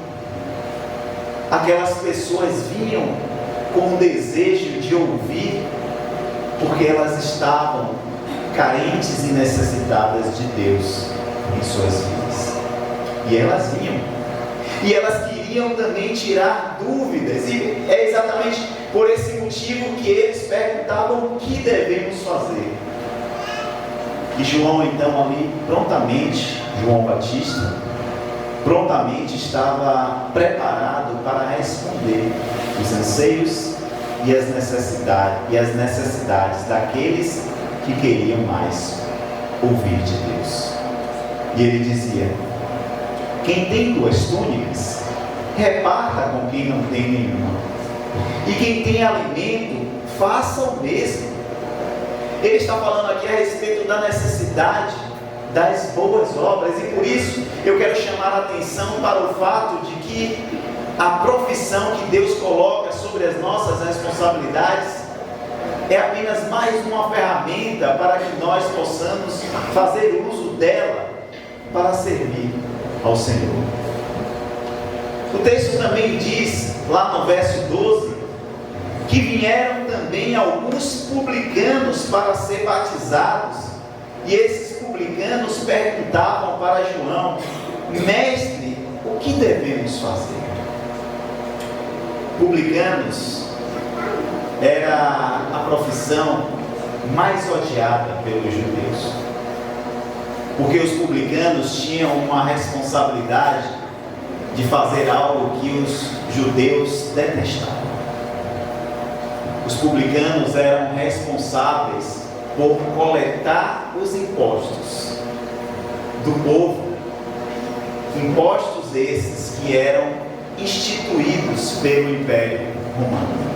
aquelas pessoas vinham com o desejo de ouvir, porque elas estavam carentes e necessitadas de Deus em suas vidas. E elas vinham. E elas queriam também tirar dúvidas. E é exatamente por esse motivo que eles perguntavam o que devemos fazer. E João então ali, prontamente, João Batista, prontamente estava preparado para responder os anseios e as necessidades daqueles que queriam mais ouvir de Deus. E ele dizia: quem tem 2 túnicas, reparta com quem não tem nenhuma. E quem tem alimento, faça o mesmo. Ele está falando aqui a respeito da necessidade das boas obras, e por isso eu quero chamar a atenção para o fato de que a profissão que Deus coloca sobre as nossas responsabilidades é apenas mais uma ferramenta para que nós possamos fazer uso dela para servir ao Senhor. O texto também diz, lá no verso 12, que vieram também alguns publicanos para ser batizados, e esses publicanos perguntavam para João: mestre, o que devemos fazer? Publicanos era a profissão mais odiada pelos judeus, porque os publicanos tinham uma responsabilidade de fazer algo que os judeus detestavam. Os publicanos eram responsáveis por coletar os impostos do povo, impostos esses que eram instituídos pelo Império Romano.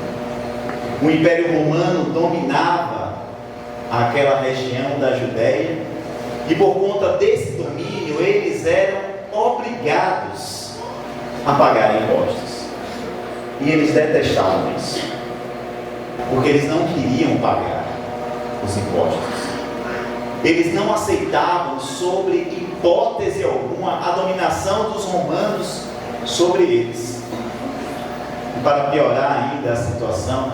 O Império Romano dominava aquela região da Judéia, e por conta desse domínio eles eram obrigados a pagar impostos, e eles detestavam isso, porque eles não queriam pagar os impostos. Eles não aceitavam, sobre hipótese alguma, a dominação dos romanos sobre eles. E para piorar ainda a situação,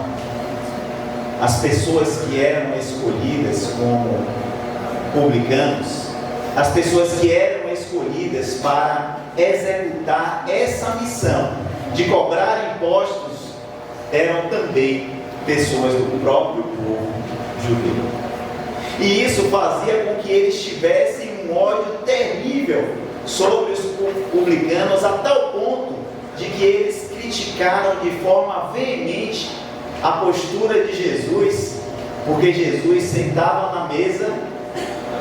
as pessoas que eram escolhidas como publicanos, as pessoas que eram escolhidas para executar essa missão de cobrar impostos, eram também pessoas do próprio povo judeu. E isso fazia com que eles tivessem um ódio terrível sobre os publicanos, a tal ponto de que eles criticaram de forma veemente a postura de Jesus, porque Jesus sentava na mesa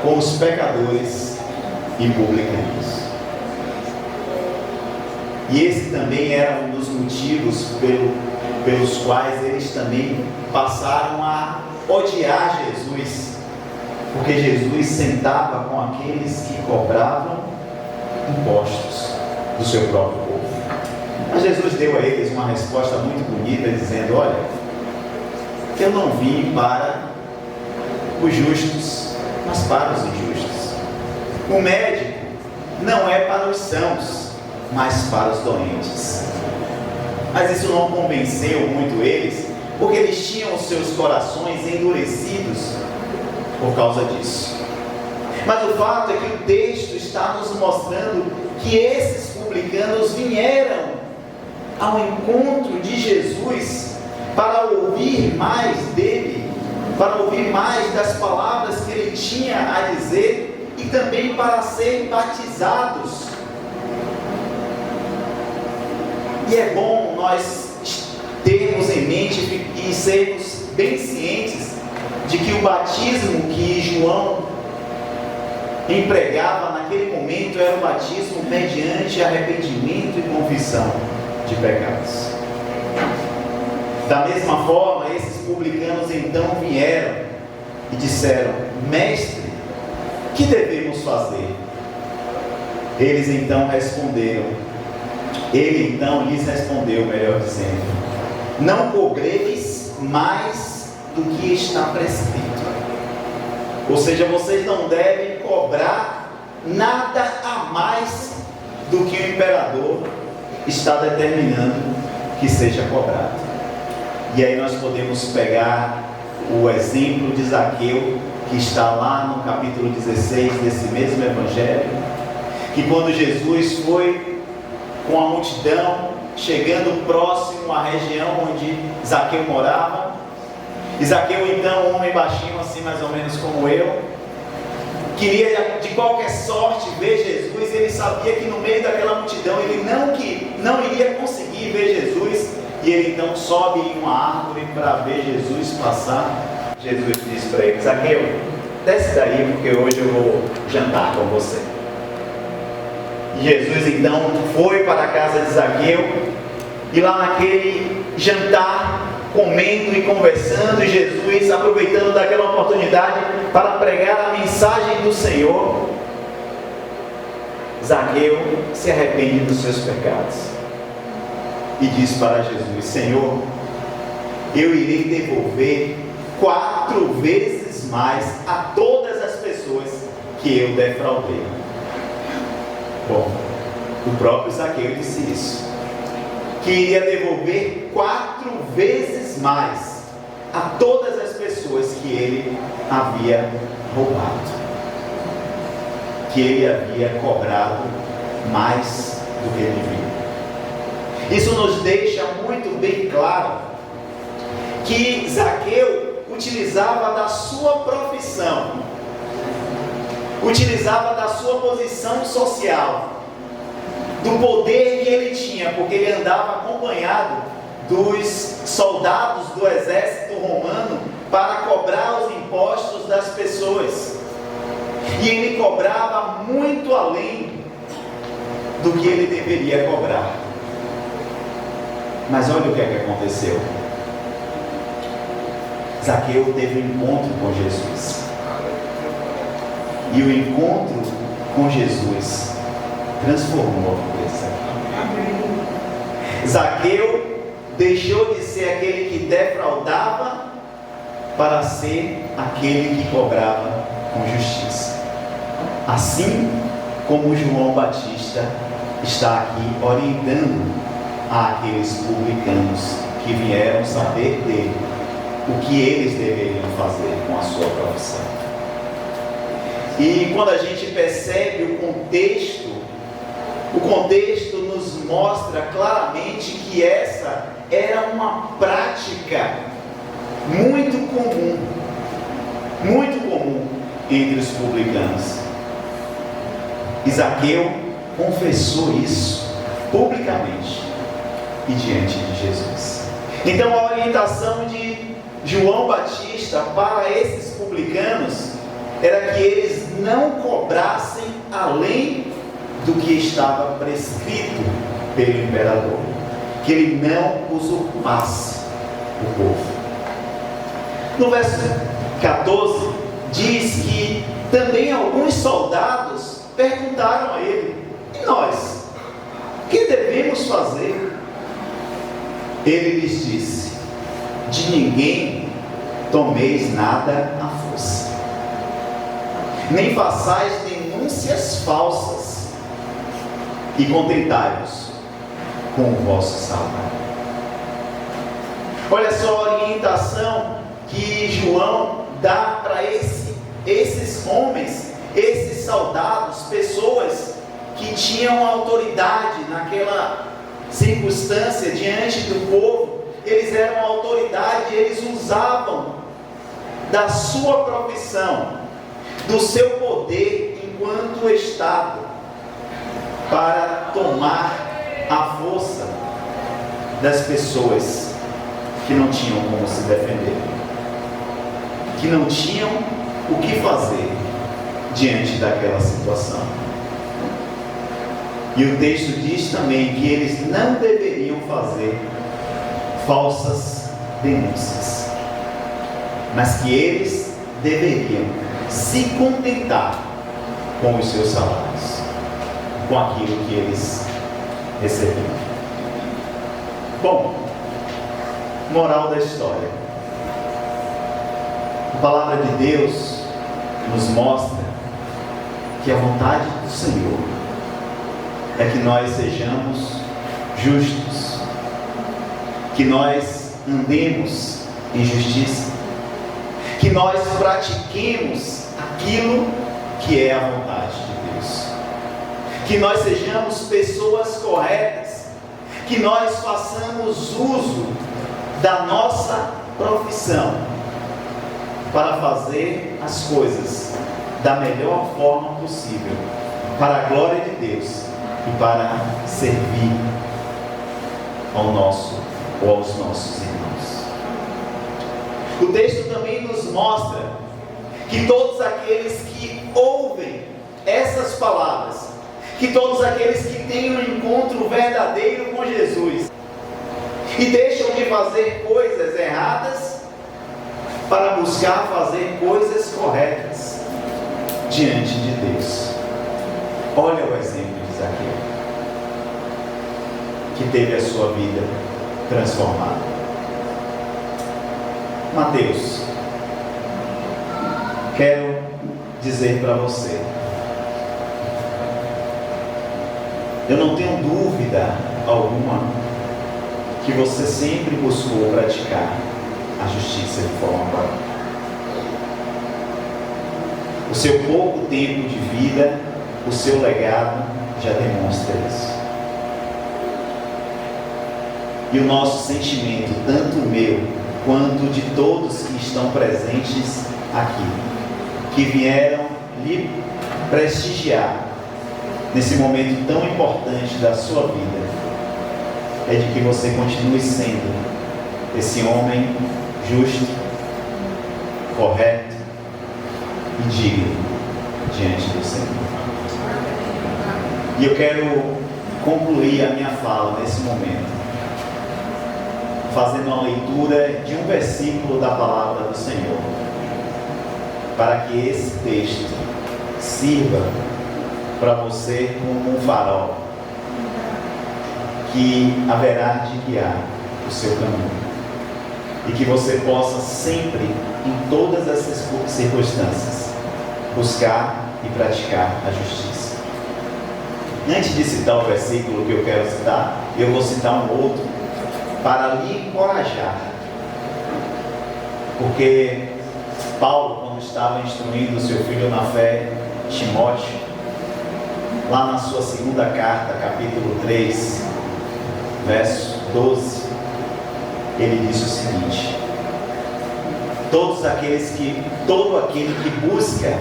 com os pecadores e publicanos. E esse também era um dos motivos pelos quais eles também passaram a odiar Jesus, porque Jesus sentava com aqueles que cobravam impostos do seu próprio povo. Mas Jesus deu a eles uma resposta muito bonita, dizendo: olha, eu não vim para os justos, mas para os injustos. O médico não é para os sãos, mas para os doentes. Mas isso não convenceu muito eles, porque eles tinham os seus corações endurecidos por causa disso. Mas o fato é que o texto está nos mostrando que esses publicanos vieram ao encontro de Jesus para ouvir mais dele, para ouvir mais das palavras que ele tinha a dizer, e também para serem batizados. E é bom nós termos em mente e sermos bem cientes de que o batismo que João empregava naquele momento era o batismo mediante arrependimento e confissão de pecados. Da mesma forma, esses publicanos então vieram e disseram: mestre, o que devemos fazer? Eles então responderam, ele então lhes respondeu, melhor dizendo: não cobreis mais do que está prescrito. Ou seja, vocês não devem cobrar nada a mais do que o imperador está determinando que seja cobrado. E aí nós podemos pegar o exemplo de Zaqueu, que está lá no capítulo 16 desse mesmo evangelho, que quando Jesus foi com a multidão, chegando próximo à região onde Zaqueu morava, e Zaqueu, então, um homem baixinho, assim mais ou menos como eu, queria de qualquer sorte ver Jesus. Ele sabia que no meio daquela multidão ele não iria conseguir ver Jesus, e ele então sobe em uma árvore para ver Jesus passar. Jesus disse para ele: Zaqueu, desce daí, porque hoje eu vou jantar com você. E Jesus então foi para a casa de Zaqueu, e lá naquele jantar, comendo e conversando, e Jesus aproveitando daquela oportunidade para pregar a mensagem do Senhor, Zaqueu se arrepende dos seus pecados e diz para Jesus: Senhor, eu irei devolver 4 vezes mais a todas as pessoas que eu defraudei. Bom, o próprio Zaqueu disse isso, que iria devolver 4 vezes mais a todas as pessoas que ele havia roubado, que ele havia cobrado mais do que devia. Isso nos deixa muito bem claro que Zaqueu utilizava da sua profissão, utilizava da sua posição social, do poder que ele tinha, porque ele andava acompanhado dos soldados do exército romano para cobrar os impostos das pessoas, e ele cobrava muito além do que ele deveria cobrar. Mas olha o que é que aconteceu. Zaqueu teve um encontro com Jesus, e o encontro com Jesus transformou a vida de Zaqueu. Zaqueu deixou de ser aquele que defraudava para ser aquele que cobrava com justiça. Assim como João Batista está aqui orientando àqueles publicanos que vieram saber dele o que eles deveriam fazer com a sua profissão. E quando a gente percebe o contexto nos mostra claramente que essa era uma prática muito comum entre os publicanos. Zaqueu confessou isso publicamente e diante de Jesus. Então a orientação de João Batista para esses publicanos era que eles não cobrassem além do que estava prescrito pelo imperador, que ele não usurpasse o povo. No verso 14 diz que também alguns soldados perguntaram a ele: e nós? O que devemos fazer? Ele lhes disse: de ninguém tomeis nada à força, nem façais denúncias falsas, e contentai-vos com o vosso salário. Olha só a orientação que João dá para esses homens, esses soldados, pessoas que tinham autoridade naquela circunstância diante do povo. Eles eram autoridade, eles usavam da sua profissão, do seu poder enquanto Estado, para tomar a força das pessoas que não tinham como se defender, que não tinham o que fazer diante daquela situação. E o texto diz também que eles não deveriam fazer falsas denúncias, mas que eles deveriam se contentar com os seus salários, com aquilo que eles recebiam. Bom, moral da história: a palavra de Deus nos mostra que a vontade do Senhor é que nós sejamos justos, que nós andemos em justiça, que nós pratiquemos aquilo que é a vontade de Deus, que nós sejamos pessoas corretas, que nós façamos uso da nossa profissão para fazer as coisas da melhor forma possível, para a glória de Deus e para servir ao nosso ou aos nossos irmãos. O texto também nos mostra que todos aqueles que ouvem essas palavras, que todos aqueles que têm um encontro verdadeiro com Jesus e deixam de fazer coisas erradas para buscar fazer coisas corretas diante de Deus. Olha o exemplo de Zaqueu, que teve a sua vida transformada. Mateus, quero dizer para você, eu não tenho dúvida alguma que você sempre buscou praticar a justiça de forma correta. O seu pouco tempo de vida, o seu legado já demonstra isso. E o nosso sentimento, tanto o meu quanto de todos que estão presentes aqui, que vieram lhe prestigiar nesse momento tão importante da sua vida, é de que você continue sendo esse homem justo, correto e digno diante do Senhor. E eu quero concluir a minha fala nesse momento fazendo uma leitura de um versículo da palavra do Senhor, para que esse texto sirva para você como um farol que haverá de guiar o seu caminho, e que você possa sempre, em todas essas circunstâncias, buscar e praticar a justiça. Antes de citar o versículo que eu quero citar, eu vou citar um outro para lhe encorajar, porque Paulo, quando estava instruindo o seu filho na fé, Timóteo, lá na sua segunda carta, capítulo 3, verso 12, ele diz o seguinte: todo aquele que busca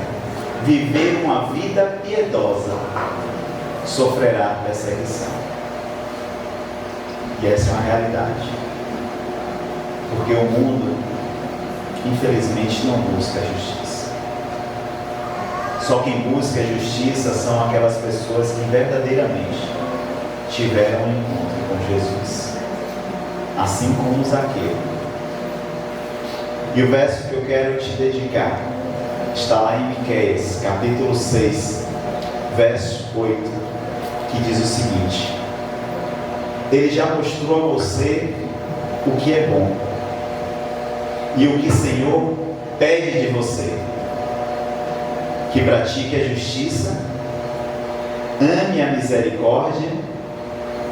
viver uma vida piedosa sofrerá perseguição. E essa é uma realidade, porque o mundo, infelizmente, não busca a justiça. Só quem busca a justiça são aquelas pessoas que verdadeiramente tiveram um encontro com Jesus, assim como Zaqueu. E o verso que eu quero te dedicar está lá em Miqueias, capítulo 6, verso 8, que diz o seguinte: Ele já mostrou a você o que é bom e o que o Senhor pede de você, que pratique a justiça, ame a misericórdia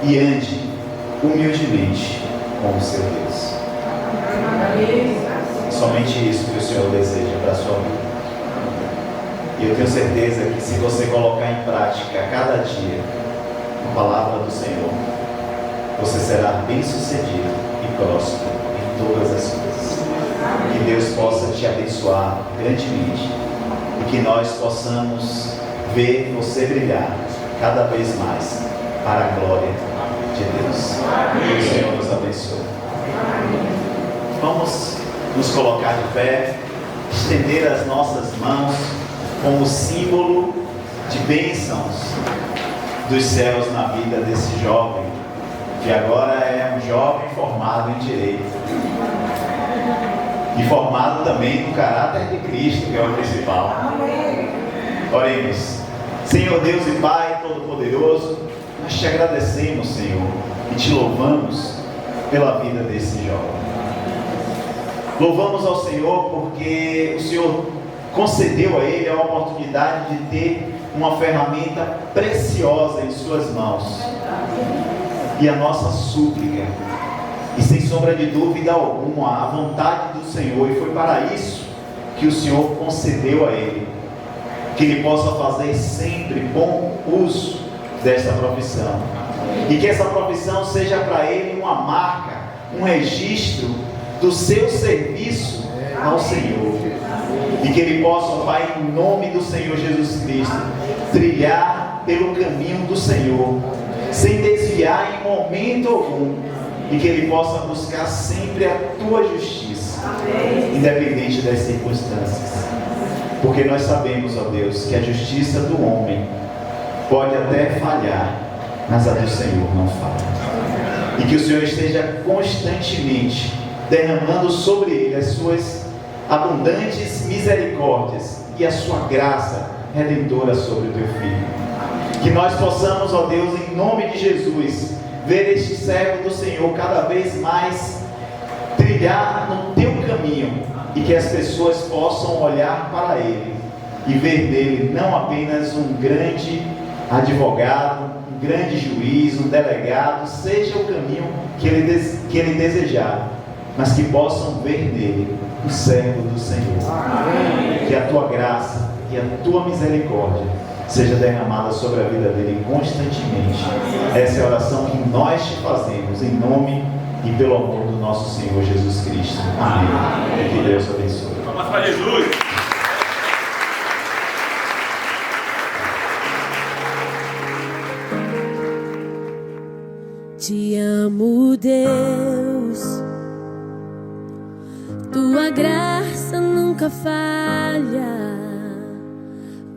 e ande humildemente com o seu Deus. Somente isso que o Senhor deseja para a sua vida. E eu tenho certeza que se você colocar em prática a cada dia a palavra do Senhor, você será bem sucedido e próspero em todas as coisas. Que Deus possa te abençoar grandemente e que nós possamos ver você brilhar cada vez mais para a glória de Deus. Que o Senhor nos abençoe. Vamos nos colocar de pé, estender as nossas mãos como símbolo de bênçãos dos céus na vida desse jovem, que agora é um jovem formado em direito e formado também no caráter de Cristo, que é o principal. Oremos. Senhor Deus e Pai Todo-Poderoso, nós te agradecemos, Senhor, e te louvamos pela vida desse jovem. Louvamos ao Senhor porque o Senhor concedeu a ele a oportunidade de ter uma ferramenta preciosa em suas mãos. E a nossa súplica, e sem sombra de dúvida alguma, a vontade do Senhor, e foi para isso que o Senhor concedeu a ele, que ele possa fazer sempre bom uso desta profissão. E que essa profissão seja para ele uma marca, um registro do seu serviço ao Senhor. E que ele possa, Pai, em nome do Senhor Jesus Cristo, trilhar pelo caminho do Senhor, sem desviar em momento algum. E que ele possa buscar sempre a tua justiça, independente das circunstâncias. Porque nós sabemos, ó Deus, que a justiça do homem pode até falhar, mas a do Senhor não falha. E que o Senhor esteja constantemente derramando sobre ele as suas abundantes misericórdias e a sua graça redentora sobre o teu filho. Que nós possamos, ó Deus, em nome de Jesus, ver este servo do Senhor cada vez mais trilhar no teu caminho, e que as pessoas possam olhar para ele e ver nele não apenas um grande advogado, um grande juiz, um delegado, seja o caminho que ele desejar, mas que possam ver nele o servo do Senhor. Amém. Que a tua graça e a tua misericórdia seja derramada sobre a vida dele constantemente. Essa é a oração que nós te fazemos em nome e pelo amor do nosso Senhor Jesus Cristo. Amém. E que Deus abençoe. Vamos para Jesus. Te amo, Deus. Tua graça nunca falha.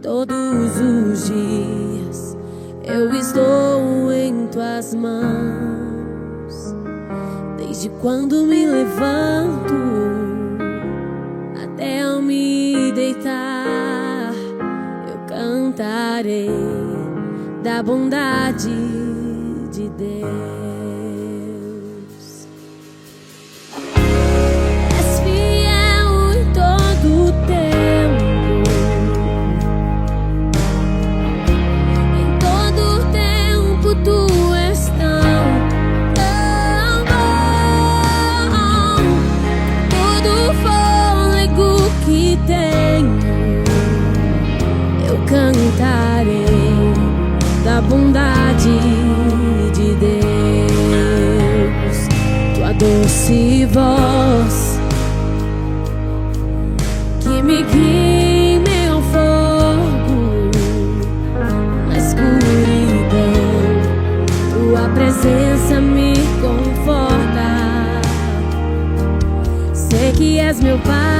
Todos os dias eu estou em tuas mãos. Desde quando me levanto até ao me deitar, eu cantarei da bondade de Deus. És fiel em todo o tempo. Em todo o tempo tu és tão bom. Todo fôlego que tenho eu cantarei da bondade de Deus. Tua doce voz que me guia em meio ao fogo, na escuridão, tua presença me conforta. Sei que és meu Pai.